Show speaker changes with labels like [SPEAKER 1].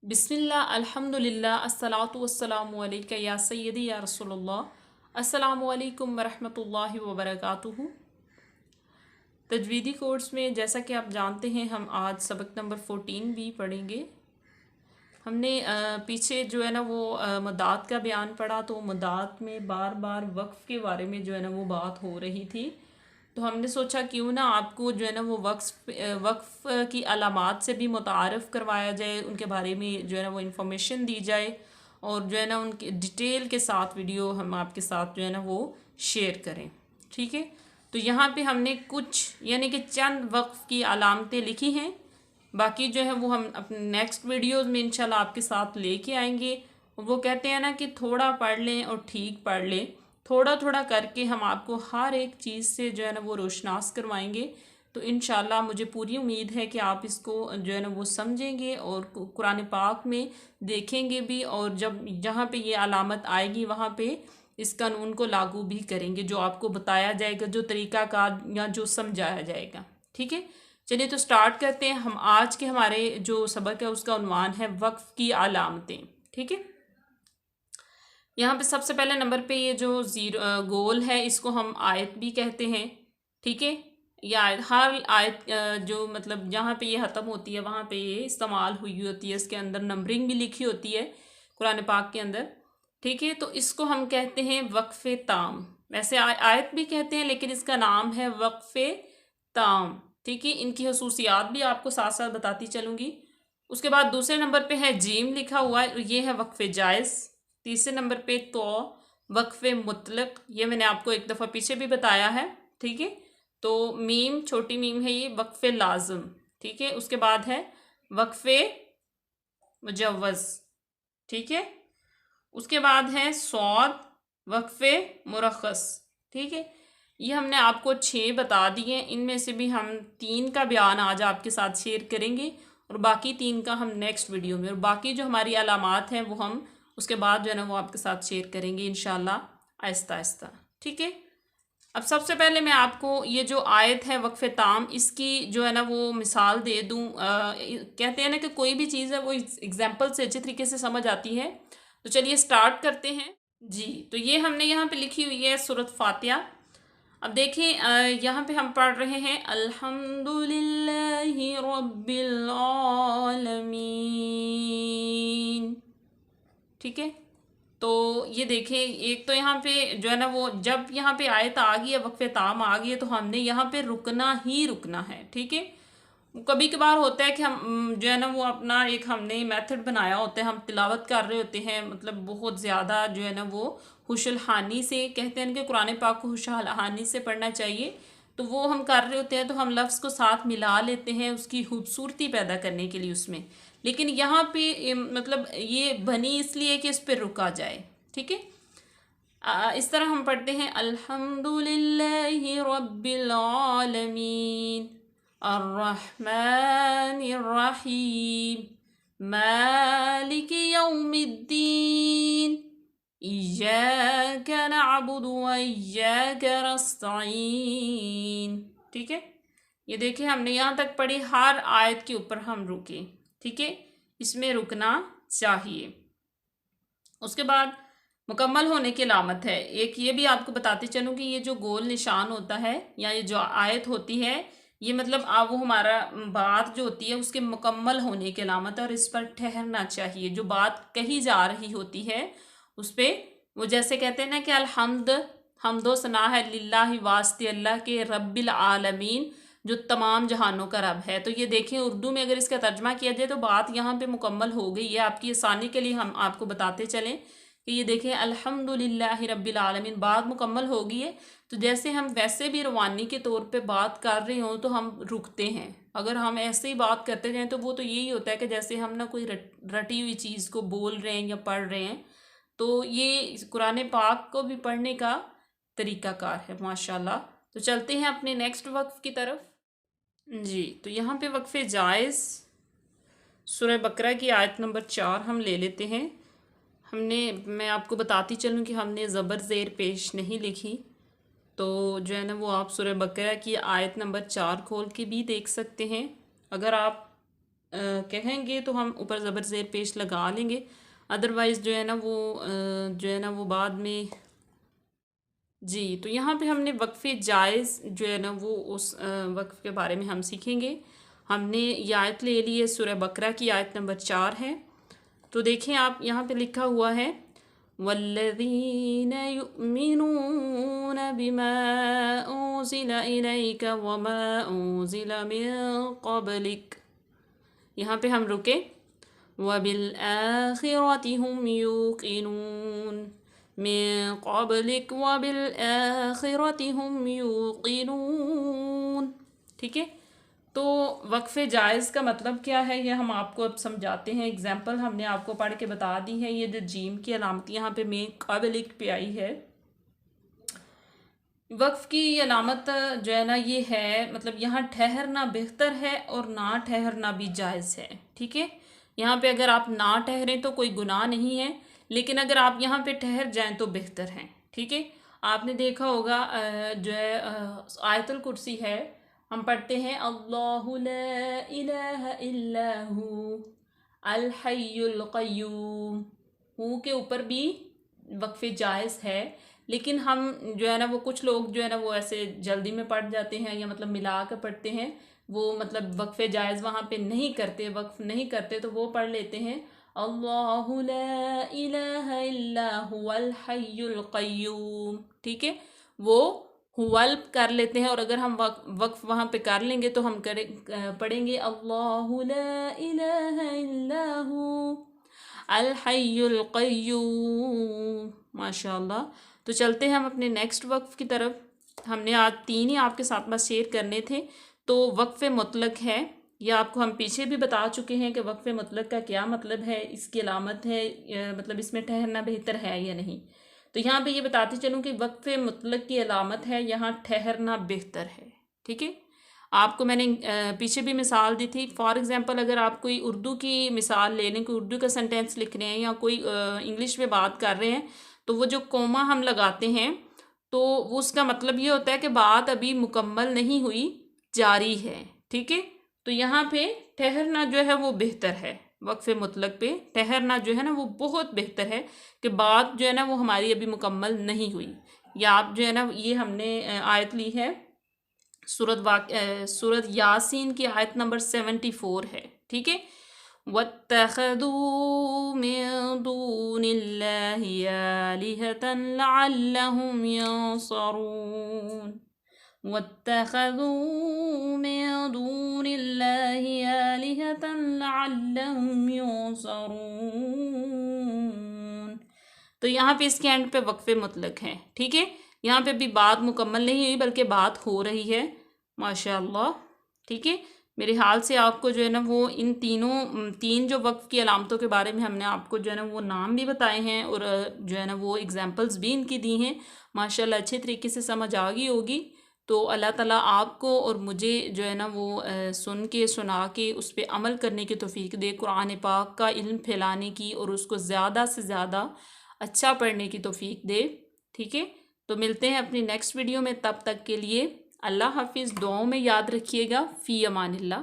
[SPEAKER 1] बिस्मिल्लाह अल्हम्दुलिल्लाह अस्सलातु वस्सलामु अलैका या सय्यदी या रसूलुल्लाह अस्सलामु अलैकुम वरहमतुल्लाहि वबरकातुहू। तजवीदी कोर्स में जैसा कि आप जानते हैं हम आज सबक नंबर 14 भी पढ़ेंगे। हमने पीछे जो है ना वो मदात का बयान पढ़ा, तो मदात में बार बार वक्फ़ के बारे में जो है ना वो बात हो रही थी। तो हमने सोचा क्यों ना आपको जो है ना वो वक्फ़ की अलामात से भी मुतारफ़ करवाया जाए, उनके बारे में जो है ना वो इन्फॉर्मेशन दी जाए और जो है ना उनके डिटेल के साथ वीडियो हम आपके साथ जो है ना वो शेयर करें। ठीक है, तो यहाँ पे हमने कुछ यानी कि चंद वक्फ़ की अलामतें लिखी हैं, बाकी जो है वो हम अपने नेक्स्ट वीडियोस में इंशाल्लाह आपके साथ लेके आएंगे। वो कहते हैं ना कि थोड़ा पढ़ लें और ठीक पढ़ लें, थोड़ा थोड़ा करके हम आपको हर एक चीज़ से जो है ना वो रोशनास करवाएंगे। तो इंशाल्लाह मुझे पूरी उम्मीद है कि आप इसको जो है ना वो समझेंगे और कुरान पाक में देखेंगे भी, और जब जहाँ पे ये अलामत आएगी वहाँ पे इस कानून को लागू भी करेंगे, जो आपको बताया जाएगा, जो तरीका का या जो समझाया जाएगा। ठीक है, चलिए तो स्टार्ट करते हैं। हम आज के हमारे जो सबक है उसका उन्वान है वक्फ़ की अलामतें। ठीक है, यहाँ पे सबसे पहले नंबर पे ये जो गोल है इसको हम आयत भी कहते हैं। ठीक है, ये आयत हर आयत जो मतलब जहाँ पे ये ख़त्म होती है वहाँ पे ये इस्तेमाल हुई होती है, इसके अंदर नंबरिंग भी लिखी होती है कुरान पाक के अंदर। ठीक है, तो इसको हम कहते हैं वक्फ़ ताम। वैसे आयत भी कहते हैं लेकिन इसका नाम है वक्फ़ ताम। ठीक है, इनकी खसूसियात भी आपको साथ साथ बताती चलूँगी। उसके बाद दूसरे नंबर पे है जीम लिखा हुआ है, ये है वक्फ़ जायज़। तीसरे नंबर पे तो वक्फ़ मुतलक, ये मैंने आपको एक दफ़ा पीछे भी बताया है। ठीक है, तो मीम छोटी मीम है ये वक्फ़ लाज़िम। ठीक है, उसके बाद है वक्फ़ मुजव्वज़। ठीक है, उसके बाद है सौद वक्फ़ मुरख़्ख़स। ठीक है, ये हमने आपको 6 बता दिए, इनमें से भी हम 3 का बयान आज आपके साथ शेयर करेंगे और बाकी 3 का हम नेक्स्ट वीडियो में, और बाकी जो हमारी अलामात हैं वो हम उसके बाद जो है ना वो आपके साथ शेयर करेंगे इंशाल्लाह आहिस्ता आहिस्ता। ठीक है, अब सबसे पहले मैं आपको ये जो आयत है वक्फ़ ताम, इसकी जो है ना वो मिसाल दे दूँ। कहते हैं ना कि कोई भी चीज़ है वो एग्जाम्पल से अच्छे तरीके से समझ आती है। तो चलिए स्टार्ट करते हैं जी। तो ये हमने यहाँ पे लिखी हुई है सूरत फातिहा। अब देखें, यहाँ पे हम पढ़ रहे हैं अल्हम्दुलिल्लाहि रब्बिल आलमीन। ठीक है, तो ये देखें, एक तो यहाँ पे जो है ना वो जब यहाँ पे आयत आ गई है, वक्फ़े ताम आ गई है, तो हमने यहाँ पे रुकना ही रुकना है। ठीक है, कभी कभार होता है कि हम जो है ना वो अपना एक हमने मेथड बनाया होता है, हम तिलावत कर रहे होते हैं, मतलब बहुत ज़्यादा जो है ना वो खुशहानी से, कहते हैं कि कुरान पाक को खुशहानी से पढ़ना चाहिए, तो वो हम कर रहे होते हैं, तो हम लफ्ज़ को साथ मिला लेते हैं उसकी खूबसूरती पैदा करने के लिए उसमें। लेकिन यहाँ पे मतलब ये बनी इसलिए कि इस पर रुका जाए। ठीक है, इस तरह हम पढ़ते हैं अल्हम्दुलिल्लाहि रब्बिल आलमीन अर्रहमानिर रहीम मालिक यौमिद्दीन इय्याका नअबुदु व इय्याका नस्तईन। ठीक है, ये देखिए हमने यहाँ तक पढ़ी, हर आयत के ऊपर हम रुके। ठीक है, इसमें रुकना चाहिए। उसके बाद मुकम्मल होने की अलामत है, एक ये भी आपको बताती चलूँ कि ये जो गोल निशान होता है या ये जो आयत होती है, ये मतलब वो हमारा बात जो होती है उसके मुकम्मल होने की अलामत है, और इस पर ठहरना चाहिए। जो बात कही जा रही होती है उस पर, वो जैसे कहते हैं ना कि हमदो सना है लिल्लाहि, वास्ते अल्लाह के, रब्बिल आलमीन जो तमाम जहानों का रब है। तो ये देखें उर्दू में अगर इसका तर्जमा किया जाए तो बात यहाँ पे मुकम्मल हो गई है। आपकी आसानी के लिए हम आपको बताते चलें कि ये देखें अल्हम्दुलिल्लाहि रब्बिल आलमीन, बात मुकम्मल हो गई है। तो जैसे हम वैसे भी रवानी के तौर पे बात कर रहे हों तो हम रुकते हैं। अगर हम ऐसे ही बात करते जाएं तो वो तो यही होता है कि जैसे हम ना कोई रटी हुई चीज़ को बोल रहे हैं या पढ़ रहे हैं। तो ये कुरान पाक को भी पढ़ने का तरीक़ाकार है माशाल्लाह। तो चलते हैं अपने नेक्स्ट वक्फ़ की तरफ जी। तो यहाँ पे वक्फ़ जायज़ सूरह बकरा की आयत नंबर 4 हम ले लेते हैं। मैं आपको बताती चलूँ कि हमने ज़बर ज़ेर पेश नहीं लिखी, तो जो है ना वो आप सूरह बकरा की आयत नंबर 4 खोल के भी देख सकते हैं। अगर आप कहेंगे तो हम ऊपर ज़बर ज़ेर पेश लगा लेंगे, अदरवाइज़ जो है ना वो जो है ना वो बाद में। जी, तो यहाँ पे हमने वक्फ़े जायज़ जो है ना वो उस वक़्फ़ के बारे में हम सीखेंगे। हमने ये आयत ले ली है, सूरह बकरा की आयत नंबर 4 है। तो देखें आप, यहाँ पे लिखा हुआ है वल्लज़ीन युमिनून बिमा उनज़िला इलैका वमा उनज़िला मिन क़ब्लिक। यहाँ पे हम रुके, वबिल आखिरति हुम यूक़िनून मिन क़ब्लिक वबिल आखिरति हुम यूक़िनून। ठीक है, तो वक्फ़े जायज़ का मतलब क्या है ये हम आपको अब समझाते हैं। एग्जाम्पल हमने आपको पढ़ के बता दी है। ये जो जीम की अलामत यहाँ पे मिन क़ब्लिक पे आई है, वक्फ़ की अलामत जो है ना ये है, मतलब यहाँ ठहरना बेहतर है और ना ठहरना भी जायज़ है। ठीक है, यहाँ पे अगर आप ना ठहरें तो कोई गुनाह नहीं है, लेकिन अगर आप यहाँ पे ठहर जाएं तो बेहतर है। ठीक है, आपने देखा होगा जो है आयतुल कुर्सी है, हम पढ़ते हैं अल्लाहु ला इलाहा इल्ला हु अल हय्युल क़य्यूम। हु के ऊपर भी वक्फ़े जायज़ है, लेकिन हम जो है ना वो कुछ लोग जो है ना वो ऐसे जल्दी में पढ़ जाते हैं या मतलब मिला कर पढ़ते हैं, वो मतलब वक्फ़े जायज़ वहाँ पे नहीं करते, वक्फ़ नहीं करते, तो वो पढ़ लेते हैं अल्लाहु ला इलाहा इल्ला हुवल हय्युल क़य्यूम। ठीक है, वो हुवल कर लेते हैं, और अगर हम वक्फ़ वहाँ पे कर लेंगे तो हम पढ़ेंगे अल्लाहु ला इलाहा इल्ला हु अल हय्युल क़य्यूम। माशाअल्लाह। तो चलते हैं हम अपने नेक्स्ट वक्फ़ की तरफ। हमने आज 3 ही आपके साथ में शेयर करने थे। तो वक्फ़े मुतलक है, या आपको हम पीछे भी बता चुके हैं कि वक्फ़े मुतलक का क्या मतलब है, इसकी अलामत है, मतलब इसमें ठहरना बेहतर है या नहीं। तो यहाँ पे ये बताती चलूँ कि वक्फ़े मुतलक की अलामत है यहाँ ठहरना बेहतर है। ठीक है, आपको मैंने पीछे भी मिसाल दी थी। फॉर एग्ज़ाम्पल अगर आप कोई उर्दू की मिसाल ले लें, कोई उर्दू का सेंटेंस लिख रहे हैं या कोई इंग्लिश में बात कर रहे हैं, तो वो जो कोमा हम लगाते हैं तो वो उसका मतलब ये होता है कि बात अभी मुकम्मल नहीं हुई, जारी है। ठीक है, तो यहाँ पे ठहरना जो है वो बेहतर है, वक्फ़े मुतलक पे ठहरना जो है ना वो बहुत बेहतर है कि बात जो है ना वो हमारी अभी मुकम्मल नहीं हुई। या आप जो है ना ये हमने आयत ली है सूरत यासीन की आयत नंबर 74 है। ठीक है, वत्तख़ज़ू मिन दूनिल्लाहि आलिहतन लअल्लहुम यंसरून। वत्तख़ज़ू मिन दूनिल्लाहि आलिहतन लअल्लहुम यंसरून। तो यहाँ पे इसके एंड पे वक्फ़े मुतलक हैं। ठीक है, यहाँ पे भी बात मुकम्मल नहीं हुई बल्कि बात हो रही है। माशाअल्लाह। ठीक है, मेरे हाल से आपको जो है ना वो इन तीन जो वक्फ़ की अलामतों के बारे में हमने आपको जो है ना वो नाम भी बताए हैं, और जो है ना वो एग्जांपल्स भी इनकी दी हैं। माशाअल्लाह अच्छे तरीके से समझ आ गई होगी। तो अल्लाह ताला आपको और मुझे जो है ना वो सुन के सुना के उस पर अमल करने की तौफीक दे, कुरान पाक का इल्म फैलाने की और उसको ज़्यादा से ज़्यादा अच्छा पढ़ने की तौफीक दे। ठीक है, तो मिलते हैं अपनी नेक्स्ट वीडियो में, तब तक के लिए अल्लाह हाफिज़। दुआओं में याद रखिएगा। फ़ी अमानिल्लाह।